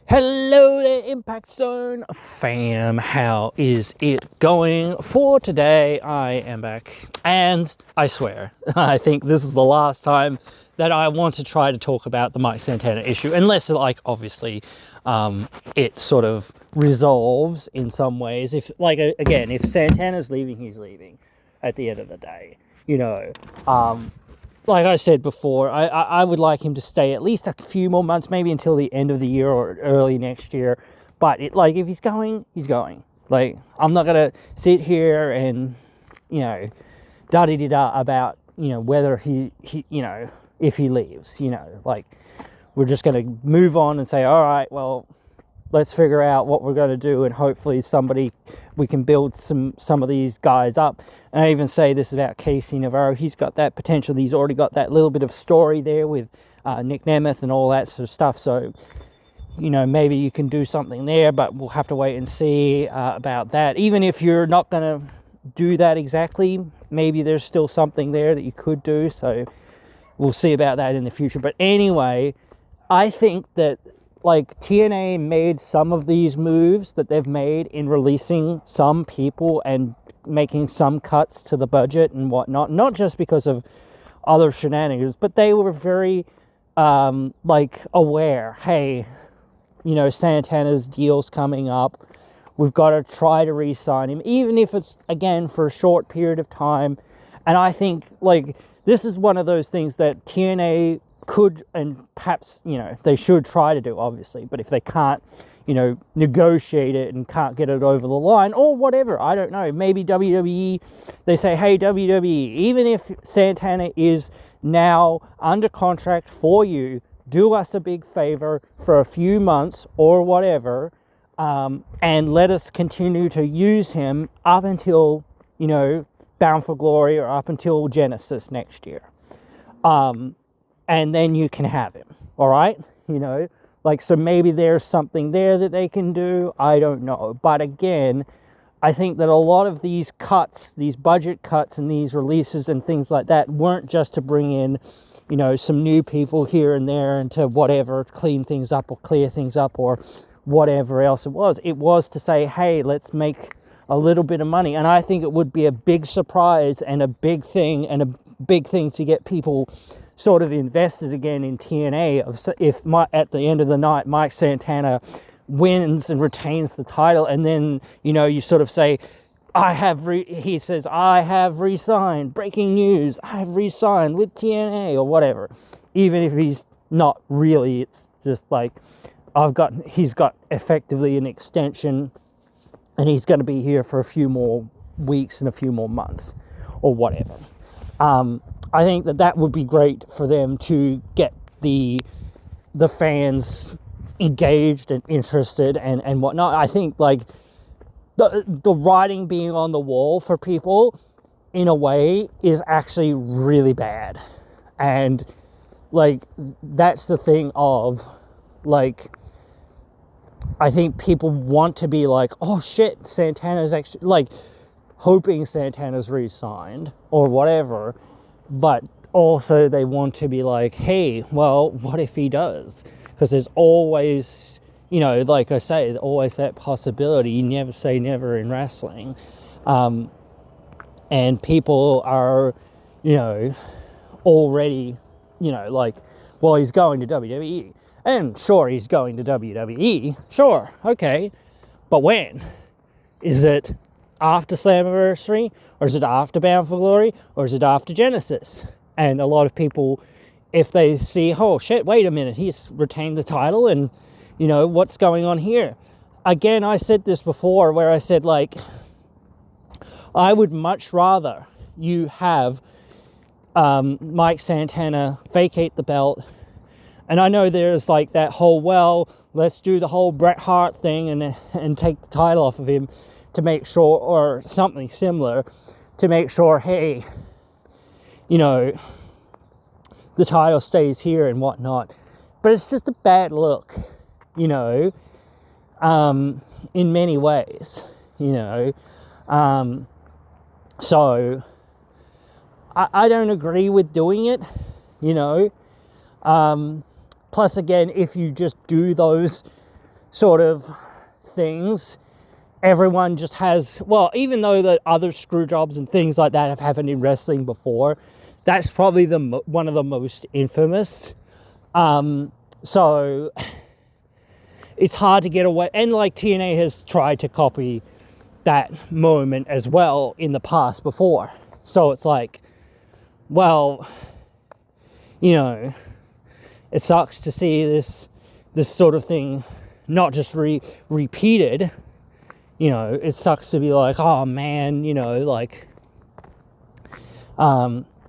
Hello there, Impact Zone fam. How is it going? For today, I am back, and I swear, I think this is the last time that I want to try to talk about the Mike Santana issue, unless, like, obviously, it sort of resolves in some ways. If, like, again, if Santana's leaving, he's leaving at the end of the day, you know. Like I said before, I would like him to stay at least a few more months, maybe until the end of the year or early next year. But if he's going, he's going. Like, I'm not gonna sit here and, da-di-da-da about, whether he if he leaves, like, we're just gonna move on and say, all right, well, let's figure out what we're going to do, and hopefully we can build some of these guys up. And I even say this about Casey Navarro. He's got that potential. He's already got that little bit of story there with Nick Nemeth and all that sort of stuff. So, maybe you can do something there, but we'll have to wait and see about that. Even if you're not going to do that exactly, maybe there's still something there that you could do. So we'll see about that in the future. But anyway, I think that, like, TNA made some of these moves that they've made in releasing some people and making some cuts to the budget and whatnot, not just because of other shenanigans, but they were very, aware, hey, Santana's deal's coming up. We've got to try to re-sign him, even if it's, again, for a short period of time. And I think, like, this is one of those things that TNA could, and perhaps, they should try to do, obviously. But if they can't, negotiate it and can't get it over the line or whatever, I don't know. Maybe WWE, they say, hey, WWE, even if Santana is now under contract for you, do us a big favor for a few months or whatever, and let us continue to use him up until, Bound for Glory or up until Genesis next year. And then you can have him, all right? So maybe there's something there that they can do. I don't know. But again, I think that a lot of these cuts, these budget cuts and these releases and things like that weren't just to bring in, some new people here and there and to whatever, clean things up or clear things up or whatever else it was. It was to say, hey, let's make a little bit of money. And I think it would be a big surprise and a big thing to get people sort of invested again in TNA. If at the end of the night Mike Santana wins and retains the title, and then you sort of say, he says, I have re-signed, breaking news, I have re-signed with TNA or whatever. Even if he's not really, it's just like, he's got effectively an extension, and he's going to be here for a few more weeks and a few more months or whatever. I think that would be great for them to get the fans engaged and interested and whatnot. I think, like, the writing being on the wall for people, in a way, is actually really bad. And, like, that's the thing of, like, I think people want to be like, oh shit, Santana's actually, like, hoping Santana's re-signed or whatever. But also they want to be like, hey, well, what if he does? Because there's always, like I say, always that possibility. You never say never in wrestling. And people are, already, like, well, he's going to WWE. And sure, he's going to WWE. Sure, okay. But when? Is it after Slammiversary, or is it after Bound for Glory, or is it after Genesis? And a lot of people, if they see, oh shit, wait a minute, he's retained the title, and what's going on here? Again, I said this before, where I said, like, I would much rather you have Mike Santana vacate the belt. And I know there's, like, that whole, well, let's do the whole Bret Hart thing and take the title off of him to make sure, or something similar, to make sure, hey, the title stays here and whatnot. But it's just a bad look, in many ways, So I don't agree with doing it, Plus, again, if you just do those sort of things, everyone just has, well, even though the other screw jobs and things like that have happened in wrestling before, that's probably one of the most infamous. So it's hard to get away. And like TNA has tried to copy that moment as well in the past before. So it's like, well, you know, it sucks to see this sort of thing not just repeated. You know, it sucks to be like, oh man, you know, like,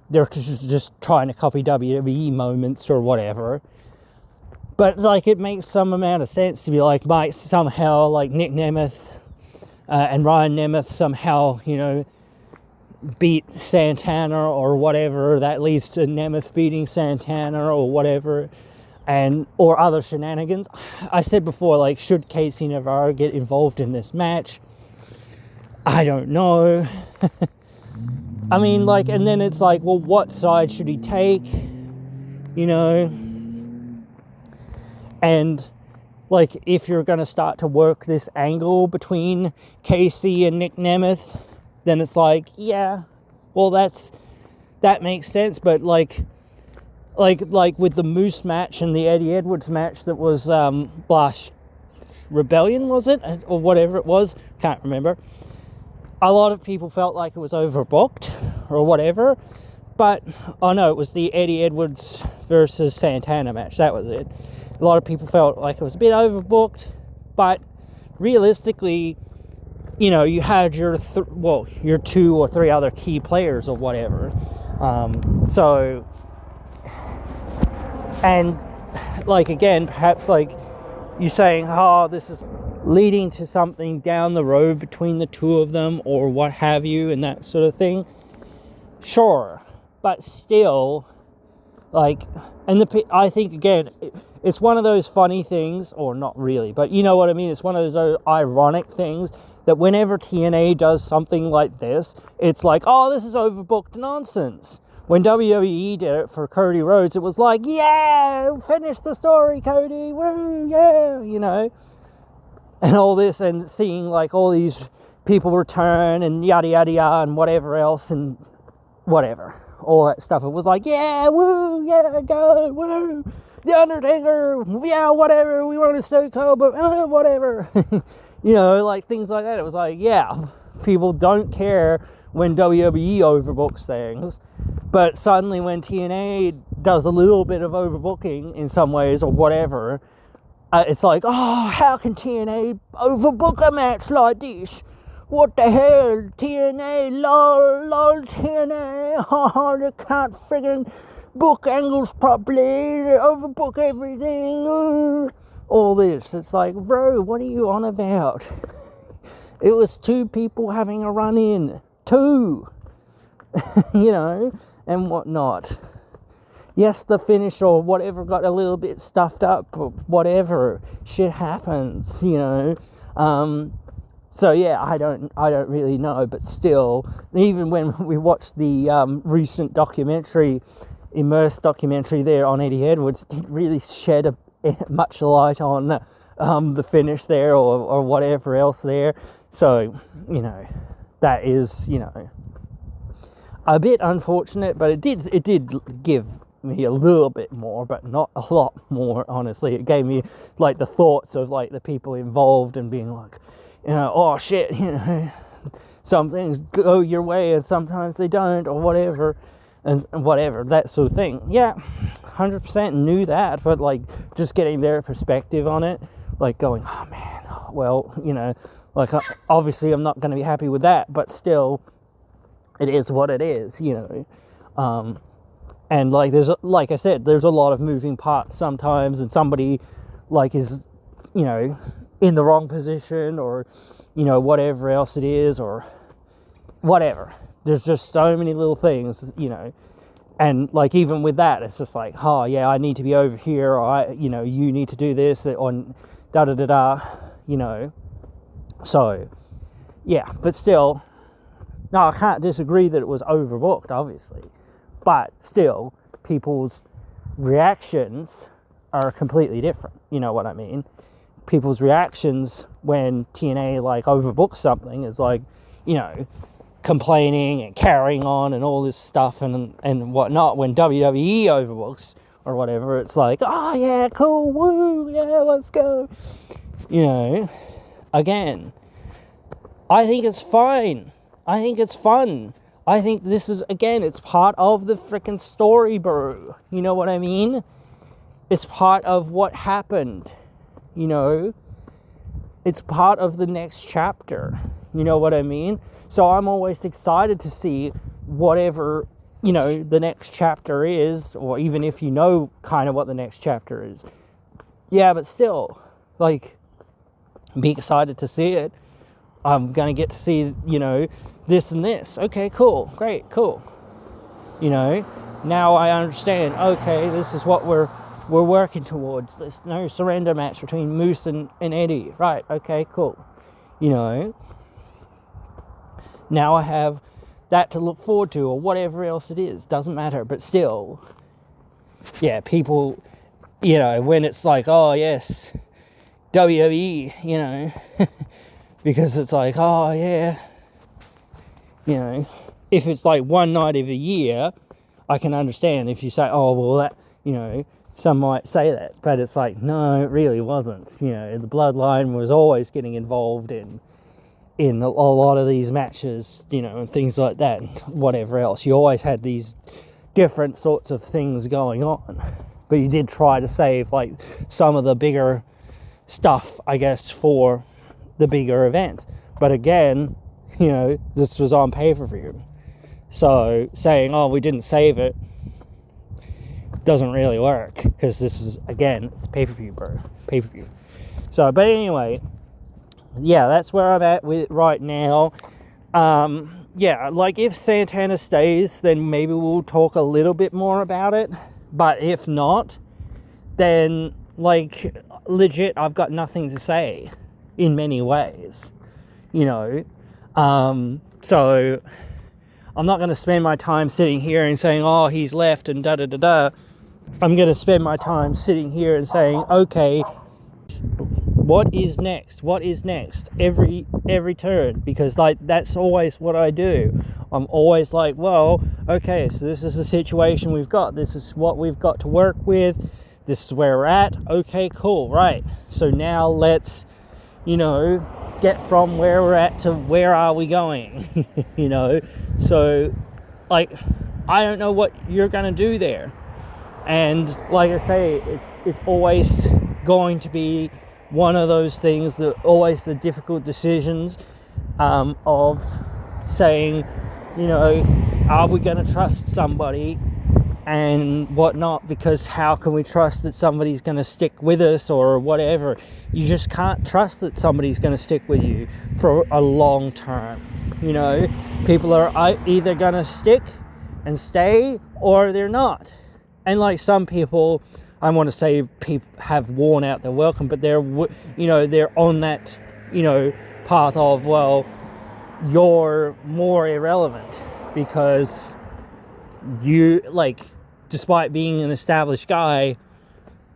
they're just trying to copy WWE moments or whatever. But like, it makes some amount of sense to be like, might somehow like Nick Nemeth and Ryan Nemeth somehow, you know, beat Santana or whatever. That leads to Nemeth beating Santana or whatever, or other shenanigans. I said before, like, should Casey Navarro get involved in this match? I don't know. I mean, like, and then it's like, well, what side should he take? You know? And, like, if you're going to start to work this angle between Casey and Nick Nemeth, then it's like, yeah, well, that makes sense. But, like with the Moose match and the Eddie Edwards match that was Blast Rebellion, was it? Or whatever it was. Can't remember. A lot of people felt like it was overbooked or whatever. But, oh no, it was the Eddie Edwards versus Santana match. That was it. A lot of people felt like it was a bit overbooked. But realistically, you know, you had your 2 or 3 other key players or whatever. So... And, like, again, perhaps, like, you're saying, oh, this is leading to something down the road between the two of them or what have you and that sort of thing. Sure. But still, like, I think, again, it's one of those funny things, or not really, but you know what I mean? It's one of those ironic things that whenever TNA does something like this, it's like, oh, this is overbooked nonsense. When WWE did it for Cody Rhodes, it was like, yeah, finish the story, Cody, woo, yeah, you know, and all this, and seeing like all these people return and yada, yada, yada, and whatever else, and whatever, all that stuff. It was like, yeah, woo, yeah, go, woo, The Undertaker, yeah, whatever, we want to Stone Cold, but whatever, you know, like things like that. It was like, yeah, people don't care when WWE overbooks things. But suddenly when TNA does a little bit of overbooking in some ways or whatever, it's like, oh, how can TNA overbook a match like this? What the hell? TNA, lol, TNA, they can't friggin' book angles properly, they overbook everything, all this. It's like, bro, what are you on about? It was 2 people having a run-in. 2! You know, and whatnot. Yes, the finish or whatever got a little bit stuffed up, or whatever. Shit happens, you know. So yeah, I don't really know, but still, even when we watched the recent documentary, Immersed documentary there on Eddie Edwards, didn't really shed much light on the finish there or whatever else there. So, you know, that is, you know, a bit unfortunate, but it did give me a little bit more, but not a lot more, honestly. It gave me, like, the thoughts of, like, the people involved and being like, you know, oh, shit, you know, some things go your way and sometimes they don't, or whatever, and whatever, that sort of thing. Yeah, 100% knew that, but, like, just getting their perspective on it, like, going, oh, man, well, you know, like, obviously I'm not going to be happy with that, but still, it is what it is, you know. And like like I said, there's a lot of moving parts sometimes, and somebody like is, you know, in the wrong position, or, you know, whatever else it is, or whatever. There's just so many little things, you know. And like even with that, it's just like, oh yeah, I need to be over here, or you know, you need to do this, or da da da da, you know. So yeah, but still. No, I can't disagree that it was overbooked, obviously. But still, people's reactions are completely different. You know what I mean? people's reactions when TNA like overbooks something is like, you know, complaining and carrying on and all this stuff and whatnot. When WWE overbooks or whatever, it's like, oh yeah, cool, woo, yeah, let's go. You know, again, I think it's fine. I think it's fun. I think this is, again, it's part of the freaking story, bro. You know what I mean? It's part of what happened, you know? It's part of the next chapter. You know what I mean? So I'm always excited to see whatever, you know, the next chapter is, or even if you know kind of what the next chapter is. Yeah, but still, like, be excited to see it. I'm going to get to see, you know, this and this. Okay, cool. Great, cool. You know, now I understand, okay, this is what we're working towards. There's no surrender match between Moose and Eddie. Right, okay, cool. You know, now I have that to look forward to, or whatever else it is. Doesn't matter, but still, yeah, people, you know, when it's like, oh, yes, WWE, you know, because it's like, oh, yeah, you know, if it's like one night of a year, I can understand if you say, oh, well, that, you know, some might say that, but it's like, no, it really wasn't. You know, the bloodline was always getting involved in a lot of these matches, you know, and things like that, and whatever else. You always had these different sorts of things going on, but you did try to save, like, some of the bigger stuff, I guess, for the bigger events. But again, you know, this was on pay-per-view. So saying, oh, we didn't save it, doesn't really work, because this is, again, it's pay-per-view, bro. Pay-per-view. So, but anyway, yeah, that's where I'm at with it right now. Yeah, like, if Santana stays, then maybe we'll talk a little bit more about it. But if not, then, like, legit, I've got nothing to say in many ways, you know. So I'm not going to spend my time sitting here and saying, oh, he's left and da-da-da-da. I'm going to spend my time sitting here and saying, okay, what is next? What is next? Every turn, because, like, that's always what I do. I'm always like, well, okay, so this is the situation we've got. This is what we've got to work with. This is where we're at. Okay, cool, right. So now let's, you know, get from where we're at to where are we going, you know? So, like, I don't know what you're going to do there. And like I say, it's always going to be one of those things that always the difficult decisions of saying, you know, are we going to trust somebody and whatnot, because how can we trust that somebody's going to stick with us or whatever? You just can't trust that somebody's going to stick with you for a long term. You know, people are either going to stick and stay or they're not. And like, some people, I want to say, people have worn out their welcome, but they're, you know, they're on that, you know, path of, well, you're more irrelevant because you, like, despite being an established guy,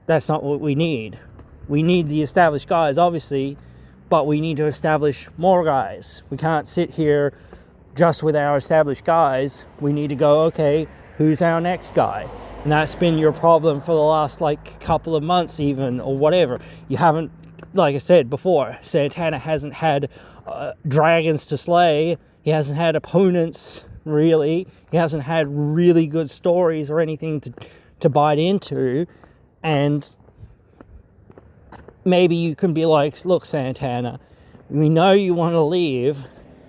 that's not what we need. We need the established guys, obviously, but we need to establish more guys. We can't sit here just with our established guys. We need to go, okay, who's our next guy? And that's been your problem for the last, like, couple of months even, or whatever. You haven't, like I said before, Santana hasn't had dragons to slay. He hasn't had opponents, really. He hasn't had really good stories or anything to bite into. And maybe you can be like, look, Santana, we know you want to leave,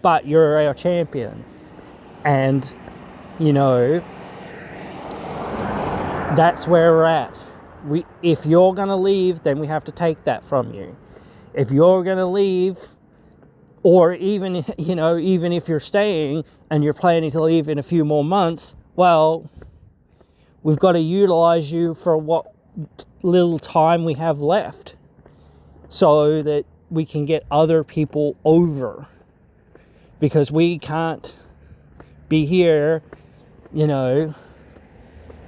but you're our champion. And, you know, that's where we're at. If you're going to leave, then we have to take that from you. If you're going to leave, or even, you know, even if you're staying and you're planning to leave in a few more months, well, we've got to utilize you for what little time we have left so that we can get other people over. Because we can't be here, you know,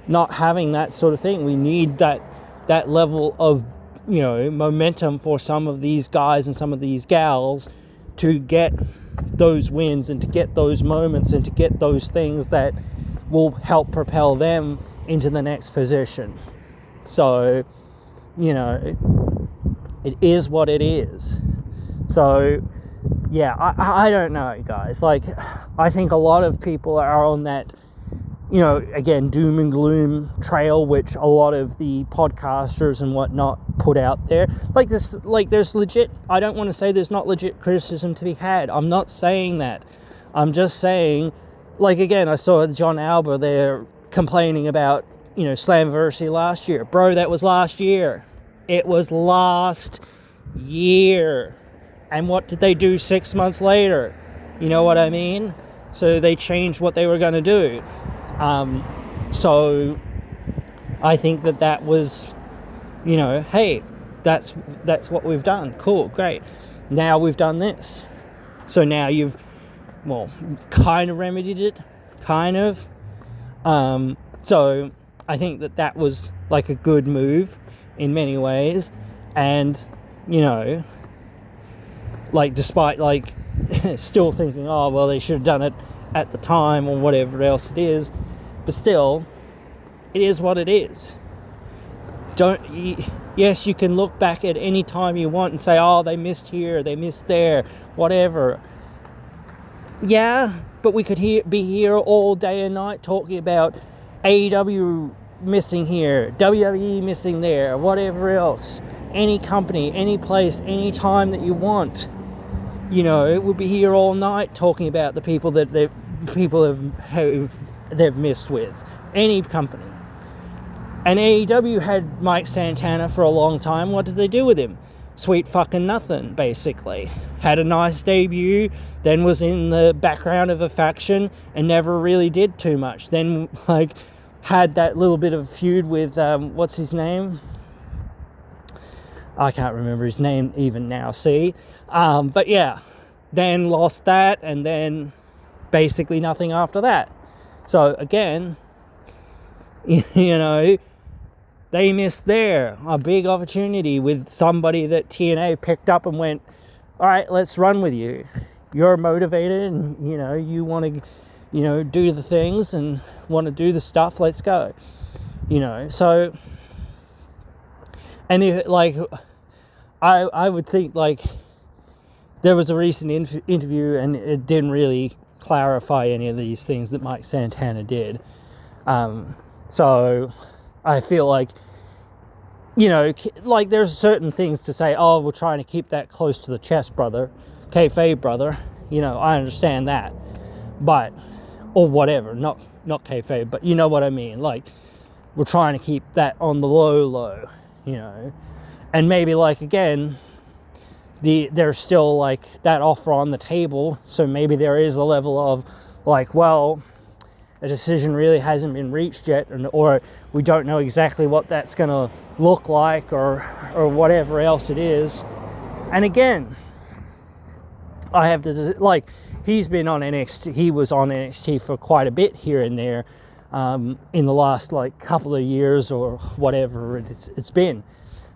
not having that sort of thing. We need that level of momentum for some of these guys and some of these gals to get those wins and to get those moments and to get those things that will help propel them into the next position. So, it is what it is. So, yeah, I don't know, guys. Like, I think a lot of people are on that, again, doom and gloom trail, which a lot of the podcasters and whatnot put out there. There's legit, I don't want to say there's not legit criticism to be had. I'm not saying that. I'm just saying, again, I saw John Alba there complaining about, Slammiversary last year. Bro, that was last year. It was last year. And what did they do 6 months later? You know what I mean? So they changed what they were going to do. So I think that was, hey, that's what we've done. Cool, great. Now we've done this. So now you've, kind of remedied it, kind of. So I think that was a good move in many ways. And, despite still thinking, oh, well, they should have done it at the time or whatever else it is, but still, it is what it is. Yes, you can look back at any time you want and say, oh, they missed here, they missed there, whatever. Yeah, but we could be here all day and night talking about AEW missing here, WWE missing there, whatever else. Any company, any place, any time that you want. We'll be here all night talking about the people that they've missed with. Any company. And AEW had Mike Santana for a long time. What did they do with him? Sweet fucking nothing, basically. Had a nice debut, then was in the background of a faction and never really did too much. Then, had that little bit of feud with, what's his name? I can't remember his name even now, see? But yeah, then lost that, and then basically nothing after that. So again, they missed there a big opportunity with somebody that TNA picked up and went, all right, let's run with you. You're motivated and, you want to, do the things and want to do the stuff, let's go. So, and if, I would think, there was a recent interview and it didn't really clarify any of these things that Mike Santana did. So I feel there's certain things to say, oh, we're trying to keep that close to the chest, brother. Kayfabe, brother. I understand that. But, or whatever, not kayfabe, but you know what I mean. We're trying to keep that on the low, And maybe, again, there's still, that offer on the table. So maybe there is a level of, well, a decision really hasn't been reached yet, or we don't know exactly what that's going to look like, or whatever else it is. And again, I have to, he's been on NXT, he was on NXT for quite a bit here and there, in the last, couple of years or whatever it's been.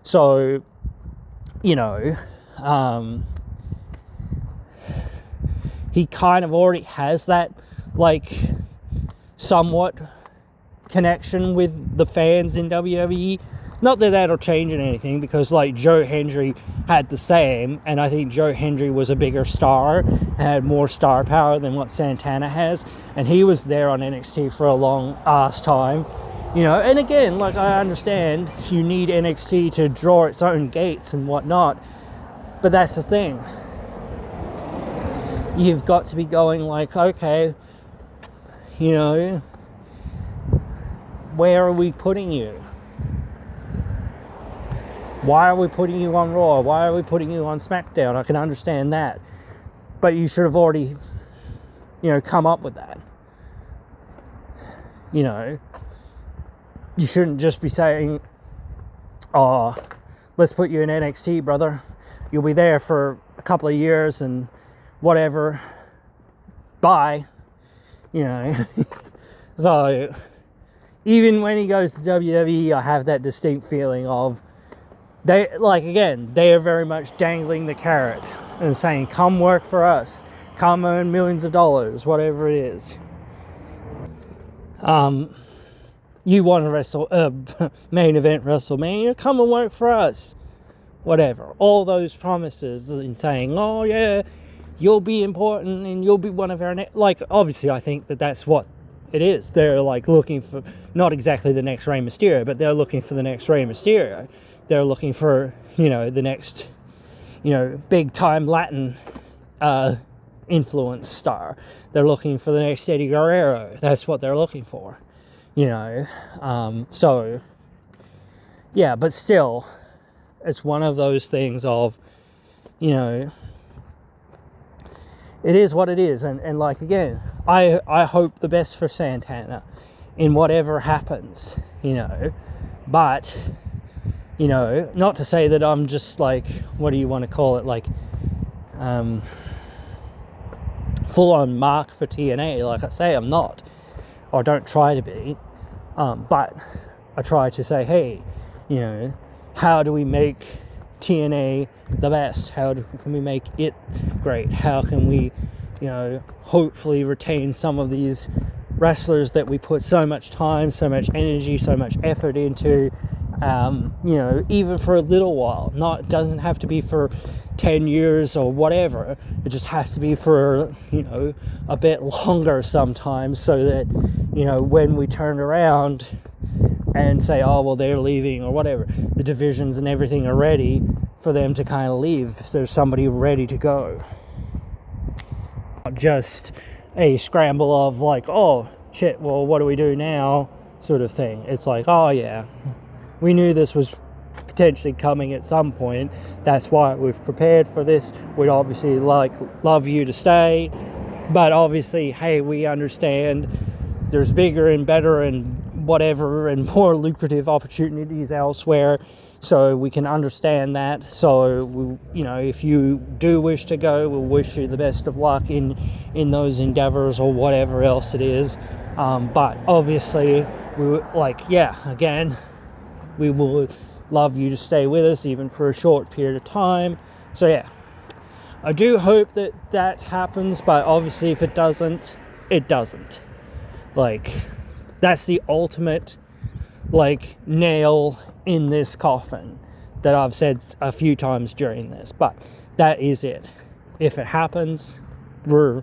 So, he kind of already has that, somewhat connection with the fans in WWE. Not that that'll change anything, because Joe Hendry had the same, and I think Joe Hendry was a bigger star, had more star power than what Santana has, and he was there on NXT for a long ass time, and again, I understand you need NXT to draw its own gates and whatnot, but that's the thing. You've got to be going okay, where are we putting you? Why are we putting you on Raw? Why are we putting you on SmackDown? I can understand that. But you should have already, come up with that. You shouldn't just be saying, oh, let's put you in NXT, brother. You'll be there for a couple of years and whatever. Bye. So even when he goes to WWE, I have that distinct feeling of, they, like, again, they are very much dangling the carrot and saying, come work for us, come earn millions of dollars, whatever it is. You want to wrestle, main event WrestleMania, come and work for us, whatever. All those promises and saying, oh yeah, you'll be important and you'll be one of our like, obviously I think that that's what it is. They're like looking for, not exactly the next Rey Mysterio, but they're looking for the next Rey Mysterio. They're looking for, the next, big time Latin influence star. They're looking for the next Eddie Guerrero. That's what they're looking for, so yeah, but still, it's one of those things of, it is what it is. And like, again, I hope the best for Santana in whatever happens, but, not to say that I'm just like, what do you want to call it? Like, full on mark for TNA. Like I say, I'm not, or don't try to be. But I try to say, hey, how do we make TNA the best? How can we make it great? How can we, hopefully retain some of these wrestlers that we put so much time, so much energy, so much effort into, even for a little while. It doesn't have to be for 10 years or whatever. It just has to be for, a bit longer sometimes, so that, when we turn around and say, oh, well, they're leaving or whatever, the divisions and everything are ready for them to kind of leave. So there's somebody ready to go. Not just a scramble of like, oh, shit, well, what do we do now sort of thing. It's like, oh, yeah, we knew this was potentially coming at some point. That's why we've prepared for this. We'd obviously love you to stay. But obviously, hey, we understand there's bigger and better and whatever and more lucrative opportunities elsewhere, so we can understand that. So if you do wish to go, we'll wish you the best of luck in those endeavors or whatever else it is. But obviously, again, we will love you to stay with us even for a short period of time. So yeah, I do hope that happens, but obviously if it doesn't, it doesn't. Like, that's the ultimate, nail in this coffin that I've said a few times during this. But that is it. If it happens, we've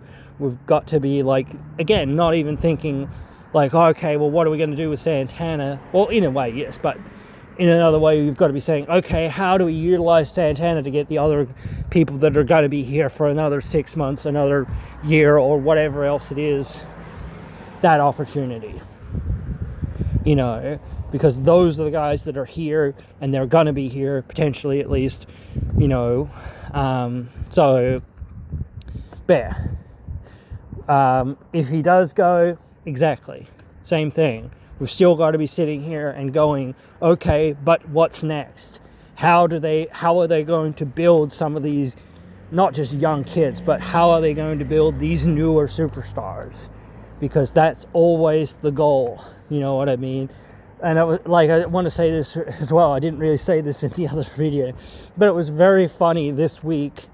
got to be, again, not even thinking, okay, well, what are we going to do with Santana? Well, in a way, yes, but in another way, we've got to be saying, okay, how do we utilize Santana to get the other people that are going to be here for another 6 months, another year, or whatever else it is, that opportunity, because those are the guys that are here and they're gonna be here potentially, at least, so yeah, if he does go, exactly same thing. We've still got to be sitting here and going, okay, but what's next? How are they going to build some of these, not just young kids, but how are they going to build these newer superstars? Because that's always the goal, you know what I mean? And I want to say this as well. I didn't really say this in the other video, but it was very funny this week,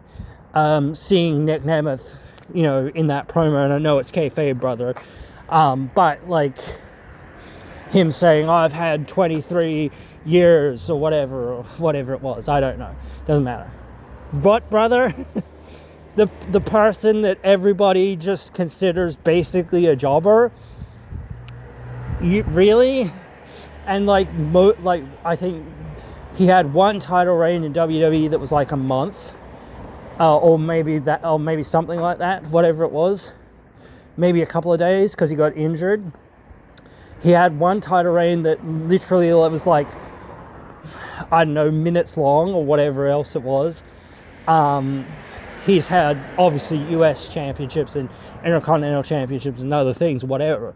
seeing Nick Nemeth, in that promo. And I know it's kayfabe, brother, but him saying, I've had 23 years or whatever it was. I don't know. Doesn't matter. But brother, the person that everybody just considers basically a jobber, Really? And I think he had one title reign in WWE that was like a month, or maybe something like that, whatever it was, maybe a couple of days because he got injured. He had one title reign that literally was like, I don't know, minutes long or whatever else it was. He's had obviously US championships and Intercontinental championships and other things, whatever.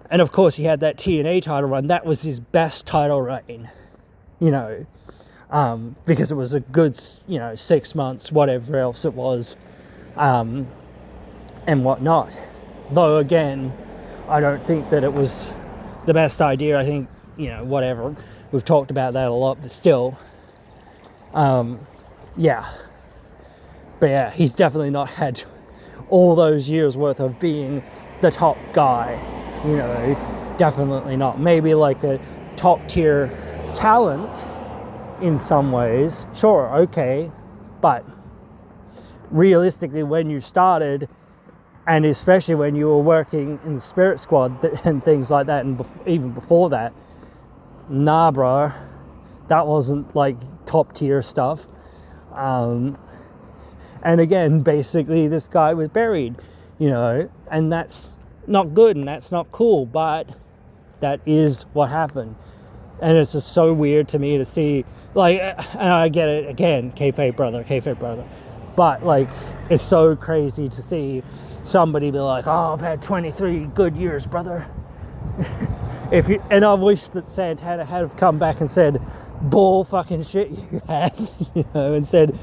And of course he had that TNA title run. That was his best title reign, because it was a good, 6 months, whatever else it was, and whatnot. Though again, I don't think that it was the best idea. I think, whatever. We've talked about that a lot, but still, Yeah. But yeah, he's definitely not had all those years worth of being the top guy, you know, definitely not. Maybe like a top tier talent in some ways, sure, okay, but realistically when you started, and especially when you were working in the Spirit Squad and things like that, and even before that, nah bro, that wasn't like top tier stuff. And again, basically this guy was buried, you know, and that's not good and that's not cool, but that is what happened. And it's just so weird to me to see, like, and I get it, again, kayfabe brother, but like, it's so crazy to see somebody be like, oh, I've had 23 good years, brother. And I wish that Santana had have come back and said, bull fucking shit you have, you know, and said,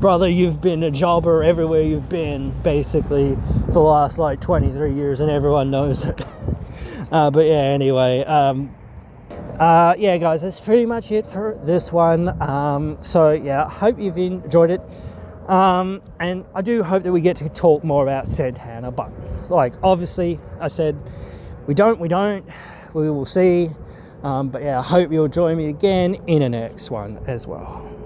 brother, you've been a jobber everywhere you've been, basically, for the last, like, 23 years, and everyone knows it. But yeah, anyway, yeah, guys, that's pretty much it for this one. So yeah, I hope you've enjoyed it. And I do hope that we get to talk more about Santana, but like, obviously I said, we will see. But yeah, I hope you'll join me again in the next one as well.